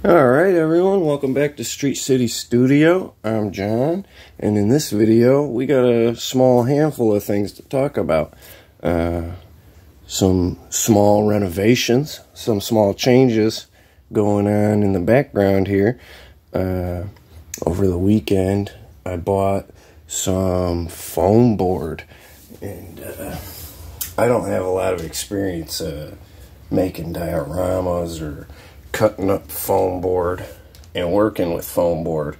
Alright everyone, welcome back to Street City Studio. I'm John, and in this video we got a small handful of things to talk about. Some small renovations, some small changes going on in the background here. Over the weekend I bought some foam board, and I don't have a lot of experience making dioramas or cutting up foam board and working with foam board,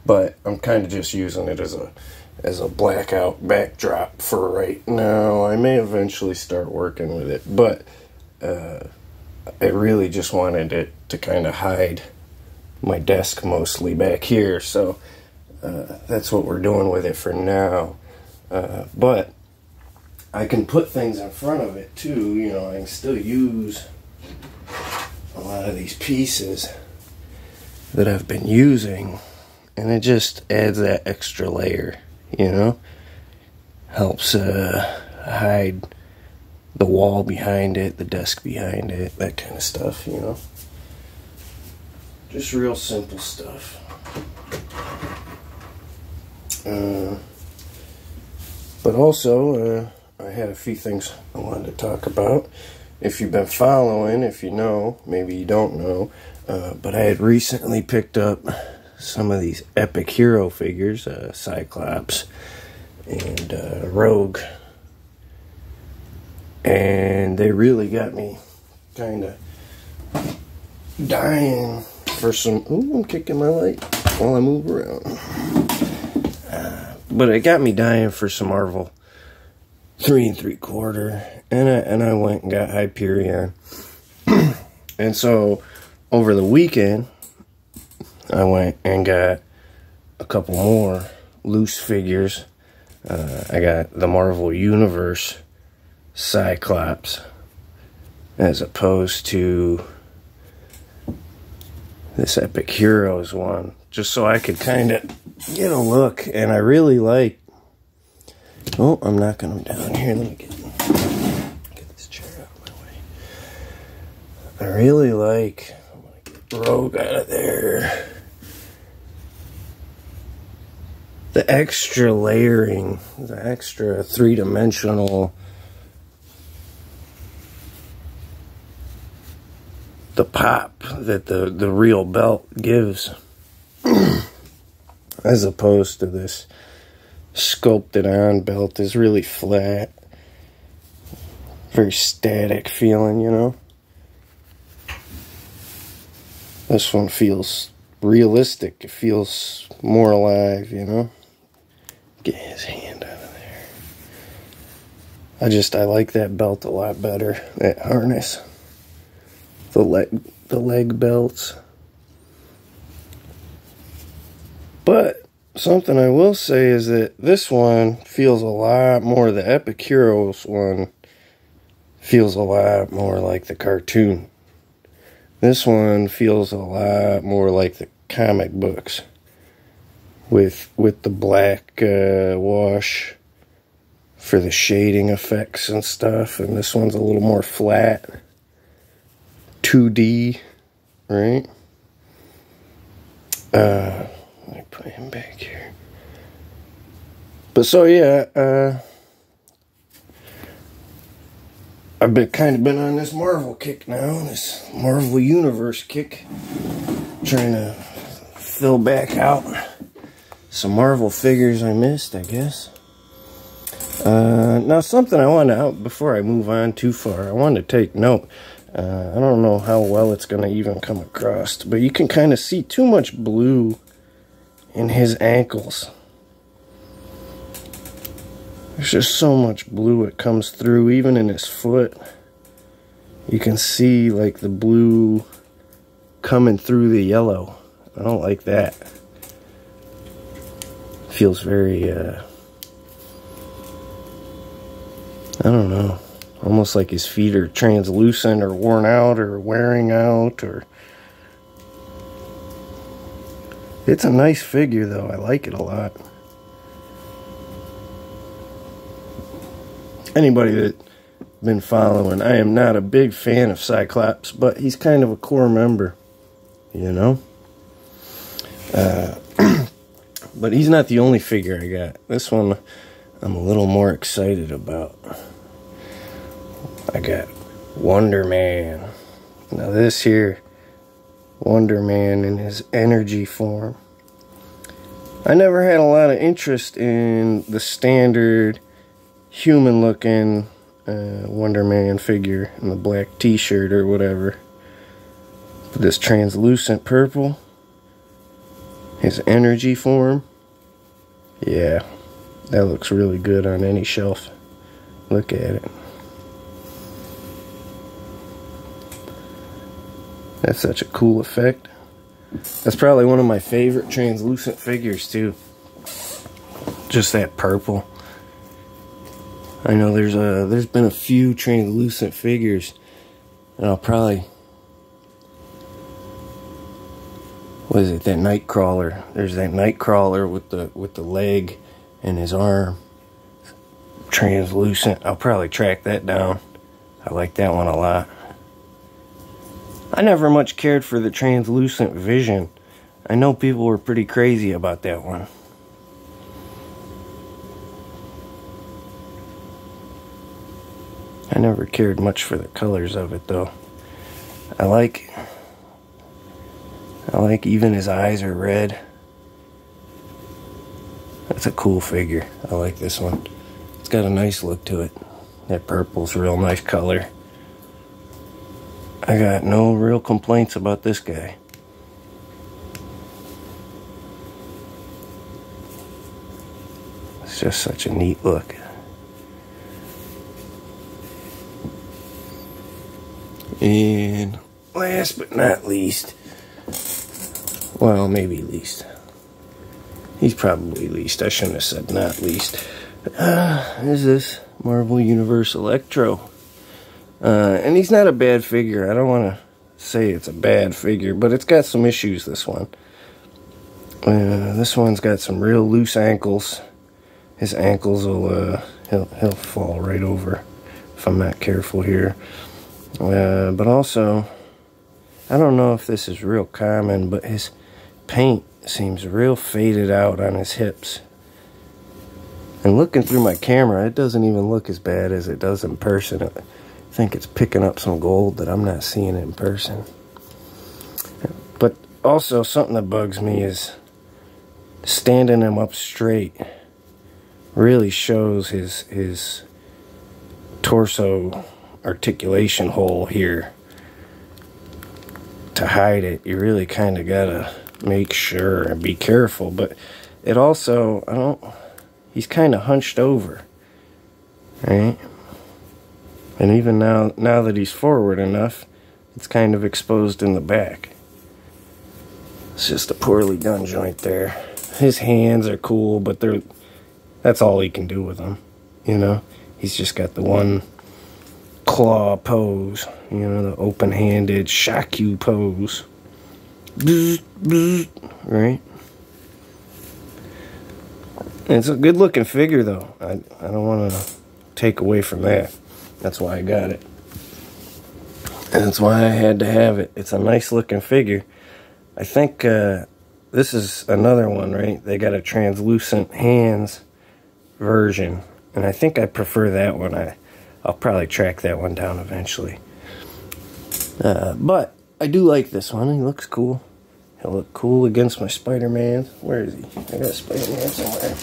but I'm kind of just using it as a blackout backdrop for right now. I may eventually start working with it, but I really just wanted it to kind of hide my desk mostly back here, so that's what we're doing with it for now. But I can put things in front of it too. You know, I can still use a lot of these pieces that I've been using, and it just adds that extra layer, you know, helps hide the wall behind it, the desk behind it, that kind of stuff, you know, just real simple stuff. But also I had a few things I wanted to talk about. If you've been following, if you know, maybe you don't know, but I had recently picked up some of these epic hero figures, Cyclops and Rogue, and they really got me kind of dying for some. Ooh, I'm kicking my light while I move around. But it got me dying for some Marvel 3 3/4, and I went and got Hyperion. And so over the weekend I went and got a couple more loose figures. I got the Marvel Universe Cyclops as opposed to this Epic Heroes one, just so I could kind of get a look. And I really like, oh, I'm knocking them down here. Let me get this chair out of my way. I really like, I'm going to get Rogue out of there. The extra layering, the extra three-dimensional, the pop that the real belt gives, as opposed to this sculpted on belt is really flat, very static feeling, you know. This one feels realistic, it feels more alive, you know. Get his hand out of there. I like that belt a lot better, that harness, the leg belts. But something I will say is that this one feels a lot more, the Epic Heroes one feels a lot more like the cartoon. This one feels a lot more like the comic books with the black wash for the shading effects and stuff, and this one's a little more flat, 2D, right? Let me put him back here. But so yeah, I've been on this Marvel kick now, this Marvel Universe kick, trying to fill back out some Marvel figures I missed, I guess. Now something I want to, before I move on too far, I want to take note. I don't know how well it's going to even come across, but you can kind of see too much blue in his ankles. There's just so much blue it comes through, even in his foot. You can see like the blue coming through the yellow. I don't like that. Feels very, I don't know, almost like his feet are translucent or worn out or wearing out, or... It's a nice figure though, I like it a lot. Anybody that been following, I am not a big fan of Cyclops, but he's kind of a core member you know? But he's not the only figure I got. This one I'm a little more excited about. I got Wonder Man. Now this here, Wonder Man in his energy form. I never had a lot of interest in the standard human-looking Wonder Man figure in the black t-shirt or whatever. But this translucent purple, his energy form, yeah, that looks really good on any shelf. Look at it. That's such a cool effect. That's probably one of my favorite translucent figures too. Just that purple. I know there's been a few translucent figures, and I'll probably, what is it? That Nightcrawler. There's that Nightcrawler with the leg and his arm translucent. I'll probably track that down. I like that one a lot. I never much cared for the translucent Vision. I know people were pretty crazy about that one. I never cared much for the colors of it though. I like even his eyes are red. That's a cool figure. I like this one. It's got a nice look to it. That purple's a real nice color. I got no real complaints about this guy. It's just such a neat look. And last but not least, well, maybe least. He's probably least. I shouldn't have said not least. Is this Marvel Universe Electro. And he's not a bad figure. I don't want to say it's a bad figure, but it's got some issues, this one. This one's got some real loose ankles. His ankles will, he'll fall right over if I'm not careful here. But also, I don't know if this is real common, but his paint seems real faded out on his hips. And looking through my camera, it doesn't even look as bad as it does in person. I think it's picking up some gold that I'm not seeing in person. But also, something that bugs me is standing him up straight really shows his torso articulation hole here. To hide it, you really kind of gotta make sure and be careful. But it also, he's kind of hunched over, right? And even now that he's forward enough, it's kind of exposed in the back. It's just a poorly done joint there. His hands are cool, but that's all he can do with them, you know? He's just got the one claw pose, you know, the open-handed shock you pose. Right? And it's a good-looking figure, though. I don't want to take away from that. That's why I got it. And that's why I had to have it. It's a nice-looking figure. I think this is another one, right? They got a translucent hands version. And I think I prefer that one. I'll probably track that one down eventually. But I do like this one. He looks cool. He'll look cool against my Spider-Man. Where is he? I got Spider-Man somewhere.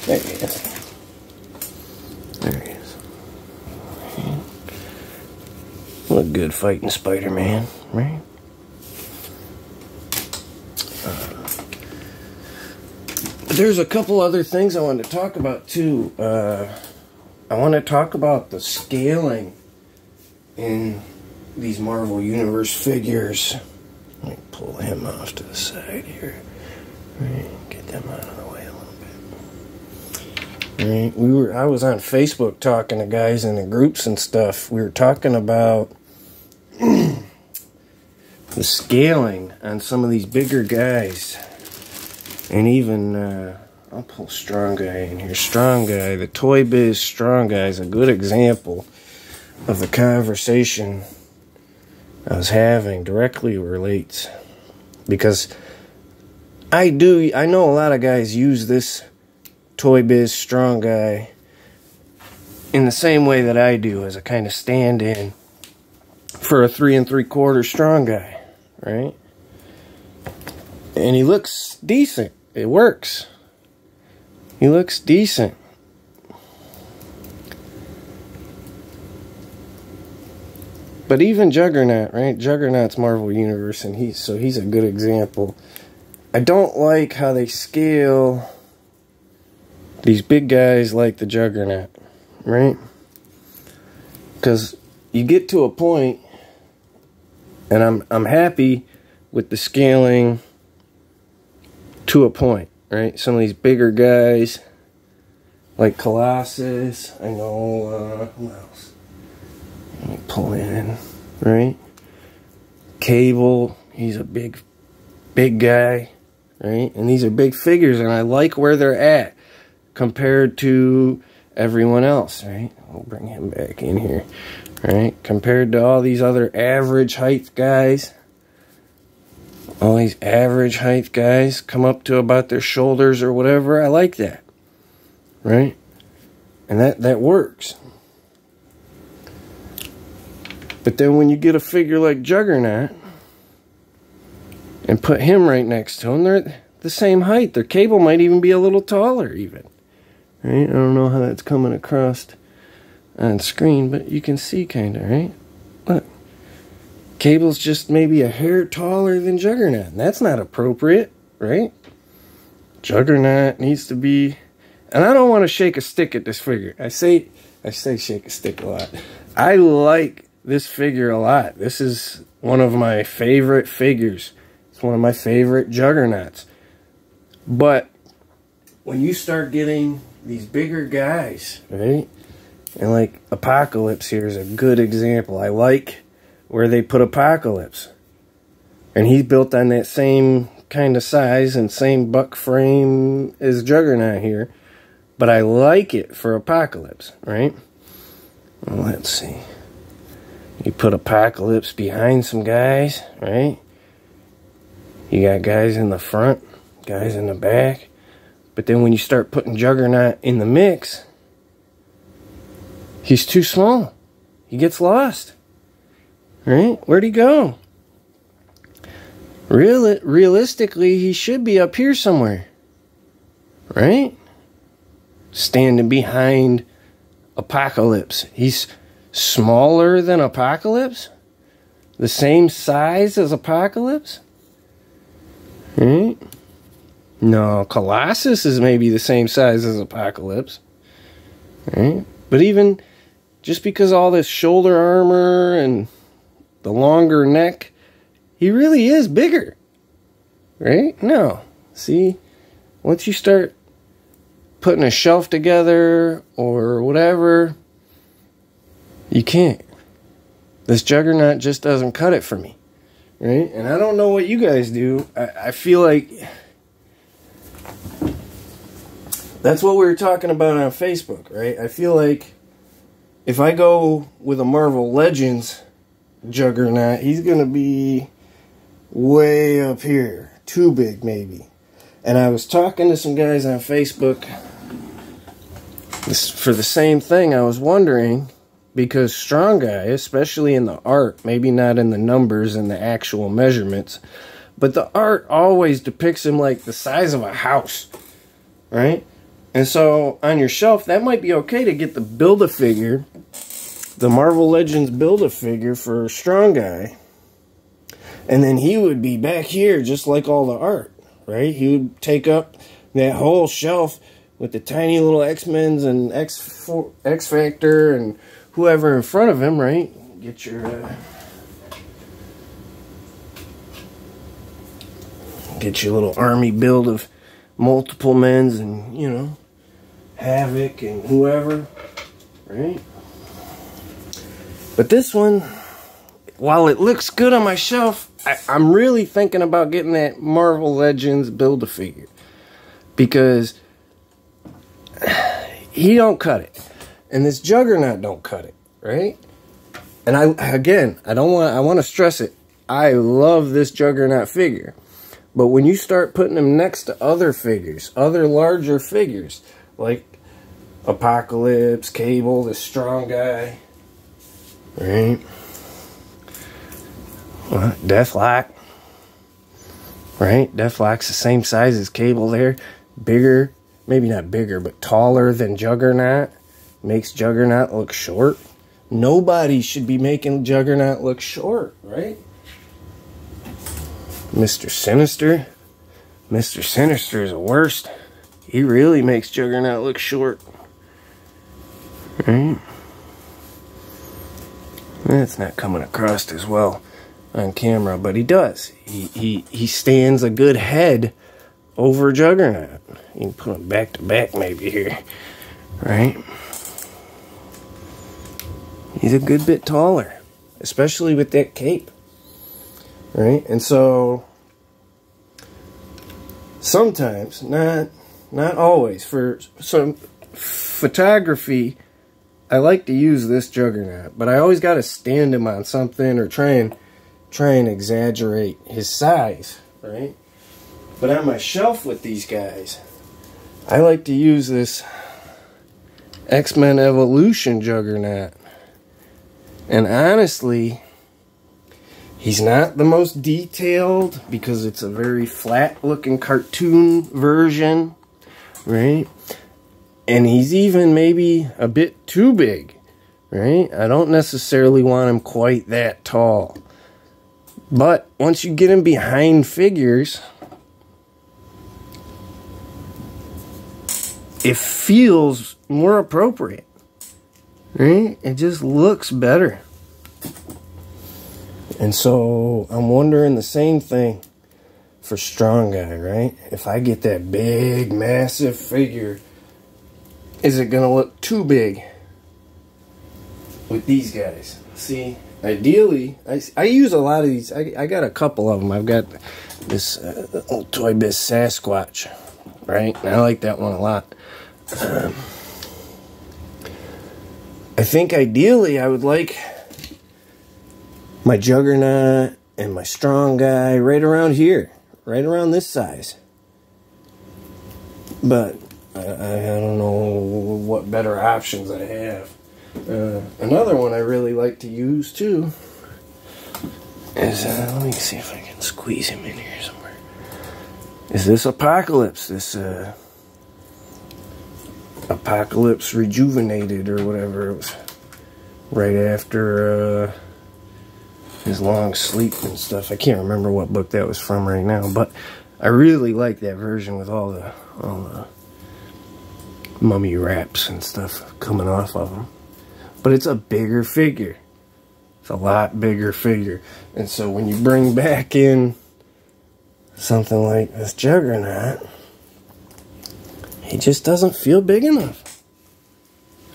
There he is. There he is. Look good fighting Spider-Man, right? There's a couple other things I wanted to talk about too. I want to talk about the scaling in these Marvel Universe figures. Let me pull him off to the side here. Right, get them out of the way a little bit. Right, I was on Facebook talking to guys in the groups and stuff. We were talking about the scaling on some of these bigger guys. And even, I'll pull Strong Guy in here. Strong Guy, the Toy Biz Strong Guy is a good example of the conversation I was having directly relates. Because I know a lot of guys use this Toy Biz Strong Guy in the same way that I do, as a kind of stand-in for a 3 3/4 Strong Guy, right? And he looks decent. It works. He looks decent. But even Juggernaut, right? Juggernaut's Marvel Universe, and he's a good example. I don't like how they scale these big guys like the Juggernaut, right? Because you get to a point, and I'm happy with the scaling to a point, right? Some of these bigger guys, like Colossus, I know, who else? Let me pull in, right? Cable, he's a big guy, right? And these are big figures, and I like where they're at compared to everyone else, right? I'll bring him back in here, right? Compared to all these other average height guys, all these average height guys come up to about their shoulders or whatever. I like that, right? And that works. But then when you get a figure like Juggernaut and put him right next to him, they're the same height. Their cable might even be a little taller even. Right? I don't know how that's coming across on screen, but you can see kind of, right? Look. Cable's just maybe a hair taller than Juggernaut. And that's not appropriate, right? Juggernaut needs to be... And I don't want to shake a stick at this figure. I say shake a stick a lot. I like this figure a lot. This is one of my favorite figures. It's one of my favorite Juggernauts. But when you start getting these bigger guys, right? And like Apocalypse here is a good example. I like where they put Apocalypse. And he's built on that same kind of size and same buck frame as Juggernaut here. But I like it for Apocalypse, right? Well, let's see. You put Apocalypse behind some guys, right? You got guys in the front, guys in the back. But then when you start putting Juggernaut in the mix, he's too small. He gets lost. Right? Where'd he go? Realistically, he should be up here somewhere. Right? Standing behind Apocalypse. He's smaller than Apocalypse? The same size as Apocalypse? Right? No, Colossus is maybe the same size as Apocalypse. Right? But even just because all this shoulder armor and the longer neck, he really is bigger. Right? No. See? Once you start putting a shelf together or whatever, you can't. This Juggernaut just doesn't cut it for me. Right? And I don't know what you guys do. I feel like that's what we were talking about on Facebook, right? I feel like if I go with a Marvel Legends Juggernaut, he's going to be way up here. Too big, maybe. And I was talking to some guys on Facebook for the same thing. I was wondering, because Strong Guy, especially in the art, maybe not in the numbers and the actual measurements, but the art always depicts him like the size of a house, right? And so on your shelf, that might be okay to get the Build-A-Figure, the Marvel Legends Build-A-Figure for Strong Guy. And then he would be back here just like all the art, right? He would take up that whole shelf with the tiny little X-Men's and X-Factor and whoever in front of him, right? Get your little army build of multiple men's and, you know, Havoc and whoever, right? But this one, while it looks good on my shelf, I'm really thinking about getting that Marvel Legends Build-A-Figure, because he don't cut it, and this Juggernaut don't cut it, right? And I want to stress it. I love this Juggernaut figure. But when you start putting him next to other figures, other larger figures, like Apocalypse, Cable, the strong guy, right? Deathlock, right? Deathlock's the same size as Cable there. Bigger, maybe not bigger, but taller than Juggernaut. Makes Juggernaut look short. Nobody should be making Juggernaut look short, right? Mr. Sinister. Mr. Sinister is the worst. He really makes Juggernaut look short. Right? That's not coming across as well on camera, but he does. He stands a good head over Juggernaut. You can put him back to back maybe here. Right? He's a good bit taller, especially with that cape. Right? And so sometimes, not always, for some photography, I like to use this Juggernaut, but I always got to stand him on something or try and exaggerate his size, right? But on my shelf with these guys, I like to use this X-Men Evolution Juggernaut. And honestly, he's not the most detailed because it's a very flat-looking cartoon version, right? And he's even maybe a bit too big, right? I don't necessarily want him quite that tall. But once you get him behind figures, it feels more appropriate, right? It just looks better. And so I'm wondering the same thing for Strong Guy, right? If I get that big, massive figure, is it going to look too big with these guys? See, ideally, I use a lot of these. I got a couple of them. I've got this old Toy Biz Sasquatch, right? And I like that one a lot. I think ideally I would like my Juggernaut and my Strong Guy right around here, right around this size. But I don't know what better options I have. Another one I really like to use too is, let me see if I can squeeze him in here somewhere, is this Apocalypse, this Apocalypse Rejuvenated or whatever. It was right after his long sleep and stuff. I can't remember what book that was from right now, but I really like that version with all the mummy wraps and stuff coming off of them. But it's a bigger figure. It's a lot bigger figure. And so when you bring back in something like this Juggernaut, he just doesn't feel big enough.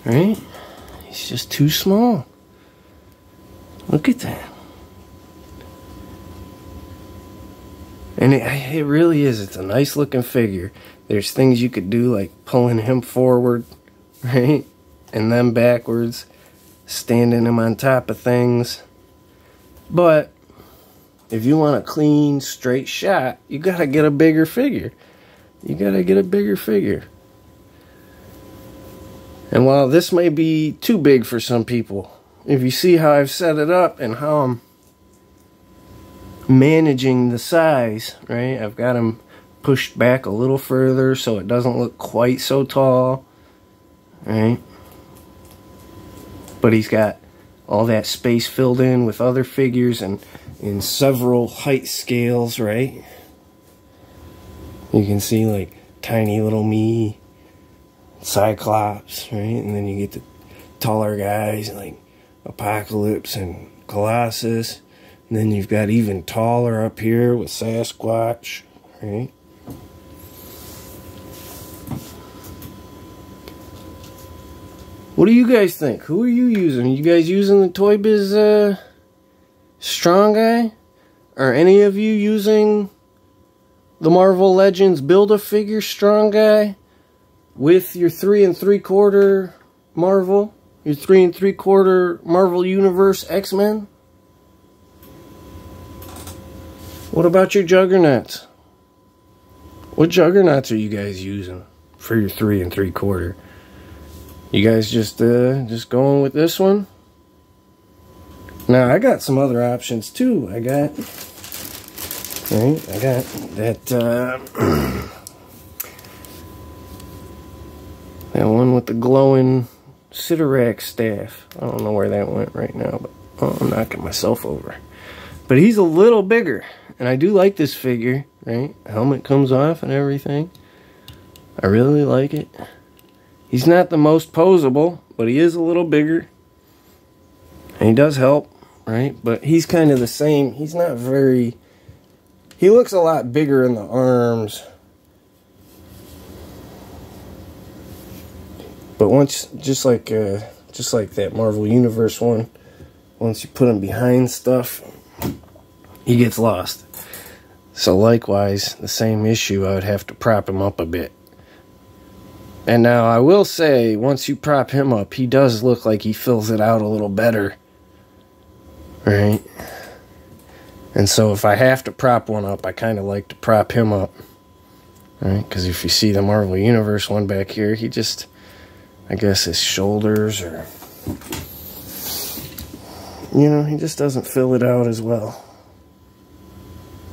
Right? He's just too small. Look at that. And it really is. It's a nice looking figure. There's things you could do like pulling him forward, right? And then backwards. Standing him on top of things. But if you want a clean, straight shot, you gotta get a bigger figure. You gotta get a bigger figure. And while this may be too big for some people, if you see how I've set it up and how I'm managing the size, right? I've got him pushed back a little further so it doesn't look quite so tall, right? But he's got all that space filled in with other figures and in several height scales, right? You can see like tiny little me, Cyclops, right? And then you get the taller guys like Apocalypse and Colossus. And then you've got even taller up here with Sasquatch, right? What do you guys think? Who are you using? Are you guys using the Toy Biz Strong Guy? Are any of you using the Marvel Legends Build-A-Figure Strong Guy with your 3 3/4 Marvel? Your 3 3/4 Marvel Universe X-Men? What about your juggernauts? What juggernauts are you guys using for your 3 3/4? You guys just going with this one? Now I got some other options too. I got that that one with the glowing Sidorak staff. I don't know where that went right now, but I'm knocking myself over. But he's a little bigger, and I do like this figure, right? Helmet comes off and everything. I really like it. He's not the most posable, but he is a little bigger. And he does help, right? But he's kind of the same. He's not very... He looks a lot bigger in the arms. But once, just like that Marvel Universe one, once you put him behind stuff, he gets lost. So likewise, the same issue, I would have to prop him up a bit. And now I will say, once you prop him up, he does look like he fills it out a little better. Right? And so if I have to prop one up, I kind of like to prop him up. Right? Because if you see the Marvel Universe one back here, he just, I guess his shoulders or, you know, he just doesn't fill it out as well.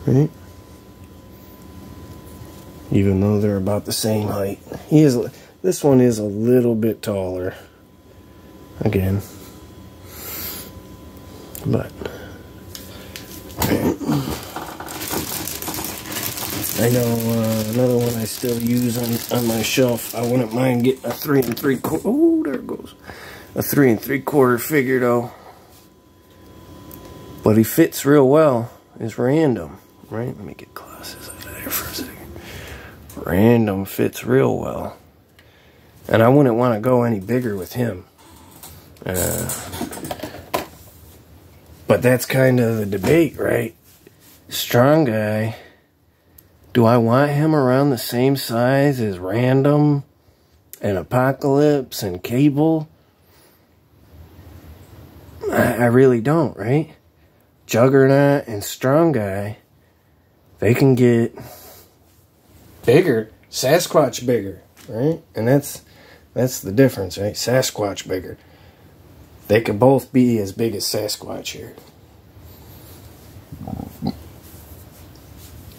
Right? Even though they're about the same height. This one is a little bit taller. Again. But I know another one I still use on my shelf. I wouldn't mind getting a 3 3/4. Oh, there it goes. A 3 3/4 figure though. But he fits real well. It's Random, right? Let me get glasses out of there for a second. Random fits real well. And I wouldn't want to go any bigger with him. But that's kind of the debate, right? Strong guy. Do I want him around the same size as Random and Apocalypse and Cable? I really don't, right? Juggernaut and Strong Guy, they can get bigger, Sasquatch bigger, right? And that's the difference, right? Sasquatch bigger. They could both be as big as Sasquatch here.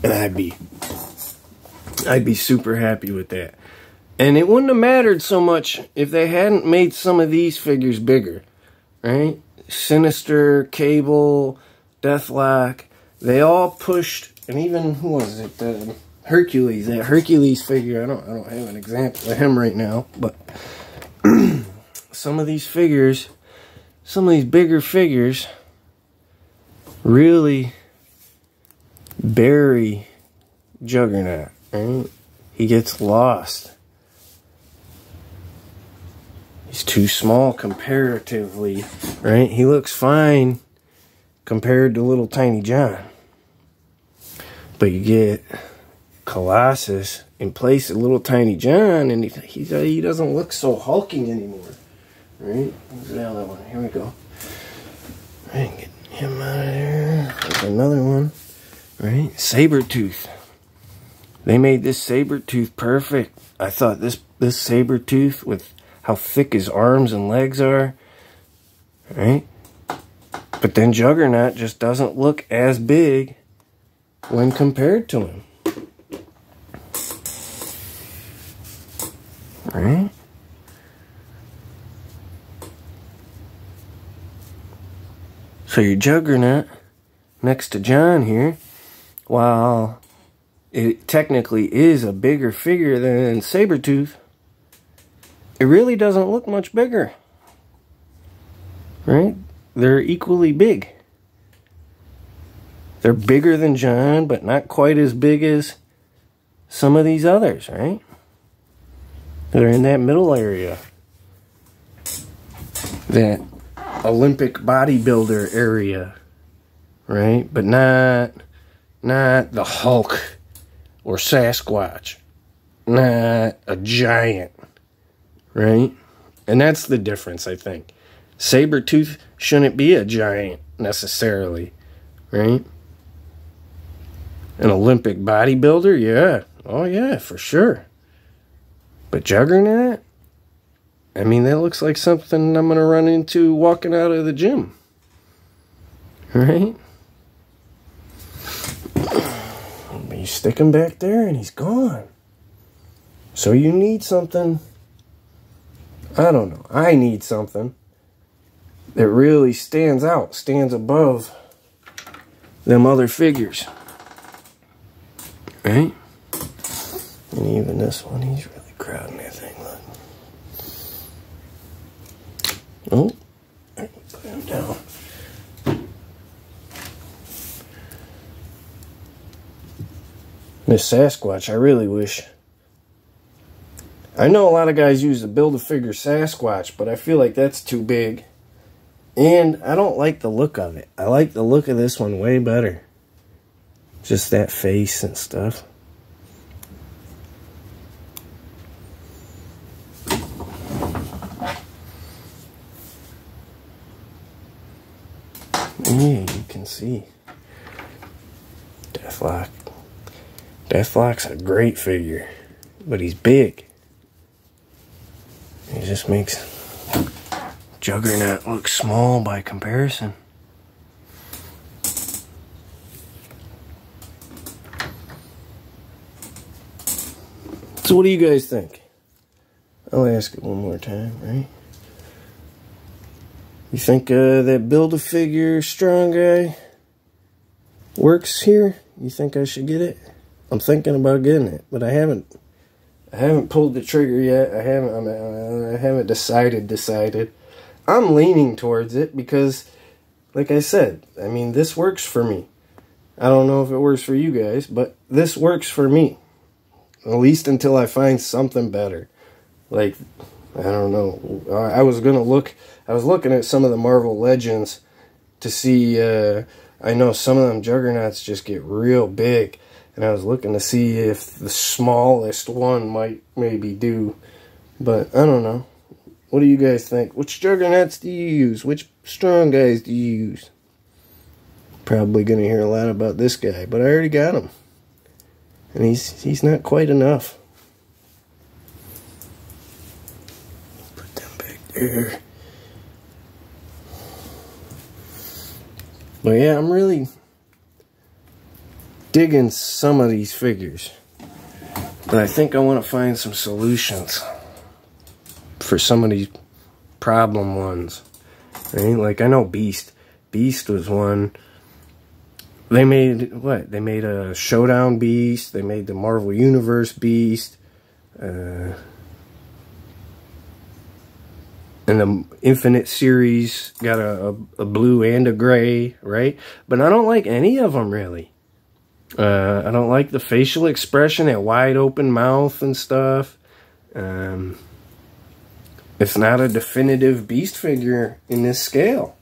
And I'd be super happy with that. And it wouldn't have mattered so much if they hadn't made some of these figures bigger, right? Sinister, Cable, Deathlock, they all pushed, and even, who was it? Hercules, that Hercules figure. I don't have an example of him right now, but some of these figures, some of these bigger figures really bury Juggernaut, right? He gets lost. He's too small comparatively, right? He looks fine compared to little tiny John. But you get Colossus in place of little tiny John, and he doesn't look so hulking anymore, right? Where's the other one? Here we go. Right, get him out of there. There's another one, right? Sabretooth. They made this Sabretooth perfect. I thought this Sabretooth, with how thick his arms and legs are, right? But then Juggernaut just doesn't look as big when compared to him. Right? So your Juggernaut next to John here, while it technically is a bigger figure than Sabretooth, it really doesn't look much bigger. Right? They're equally big. They're bigger than John, but not quite as big as some of these others, right? They're in that middle area. That Olympic bodybuilder area, right? But not the Hulk or Sasquatch. Not a giant, right? And that's the difference, I think. Sabretooth shouldn't be a giant, necessarily. Right? An Olympic bodybuilder? Yeah. Oh, yeah, for sure. But Juggernaut? I mean, that looks like something I'm going to run into walking out of the gym. Right? But you stick him back there and he's gone. So you need something. I don't know. I need something that really stands out, stands above them other figures. Right? And even this one, he's really crowding that thing, look. Oh, I can put him down. This Sasquatch, I really wish. I know a lot of guys use the Build-A-Figure Sasquatch, but I feel like that's too big. And I don't like the look of it. I like the look of this one way better. Just that face and stuff. Yeah, you can see. Deathlock. Deathlock's a great figure, but he's big. He just makes Juggernaut look small by comparison. So what do you guys think? I'll ask it one more time, right? You think that Build-A-Figure strong guy works here? You think I should get it? I'm thinking about getting it, but I haven't pulled the trigger yet. I haven't decided. I'm leaning towards it because, like I said, I mean, this works for me. I don't know if it works for you guys, but this works for me. At least until I find something better. Like, I don't know. I was looking at some of the Marvel Legends to see, I know some of them Juggernauts just get real big. And I was looking to see if the smallest one might maybe do. But I don't know. What do you guys think? Which Juggernauts do you use? Which strong guys do you use? Probably going to hear a lot about this guy, but I already got him. And he's not quite enough. Put them back there. But yeah, I'm really digging some of these figures, but I think I want to find some solutions for some of these problem ones. Right? Like I know Beast was one. They made what? They made a Showdown Beast. They made the Marvel Universe Beast, and the Infinite series got a blue and a gray, right? But I don't like any of them really. I don't like the facial expression, that wide open mouth and stuff. It's not a definitive Beast figure in this scale.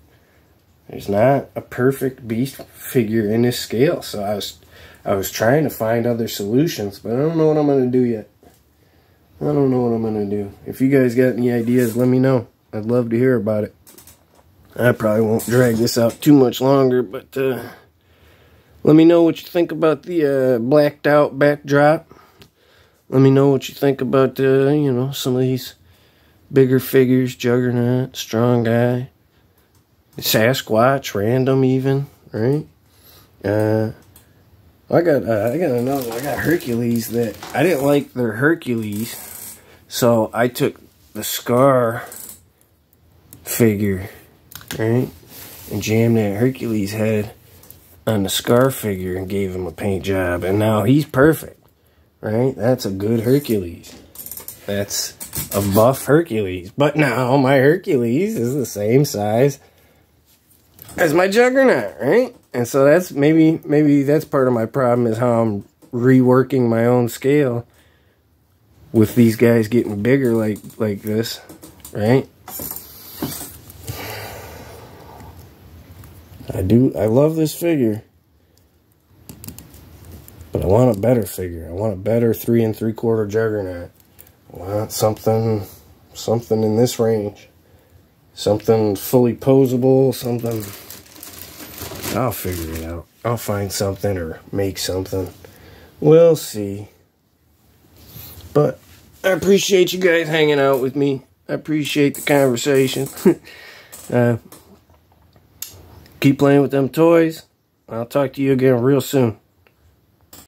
There's not a perfect Beast figure in this scale. So I was trying to find other solutions, but I don't know what I'm going to do yet. I don't know what I'm going to do. If you guys got any ideas, let me know. I'd love to hear about it. I probably won't drag this out too much longer, but let me know what you think about the blacked out backdrop. Let me know what you think about, you know, some of these bigger figures. Juggernaut, strong guy, Sasquatch, random even, right? I got another one. I got Hercules that I didn't like their Hercules, so I took the Scar figure, right, and jammed that Hercules head on the Scar figure and gave him a paint job, and now he's perfect, right? That's a good Hercules. That's a buff Hercules. But now my Hercules is the same size as my Juggernaut, right? And so that's maybe that's part of my problem, is how I'm reworking my own scale with these guys getting bigger like this, right? I love this figure, but I want a better figure. I want a better 3 3/4 Juggernaut. I want something something in this range. Something fully posable, something. I'll figure it out. I'll find something or make something. We'll see. But I appreciate you guys hanging out with me. I appreciate the conversation. Keep playing with them toys. I'll talk to you again real soon.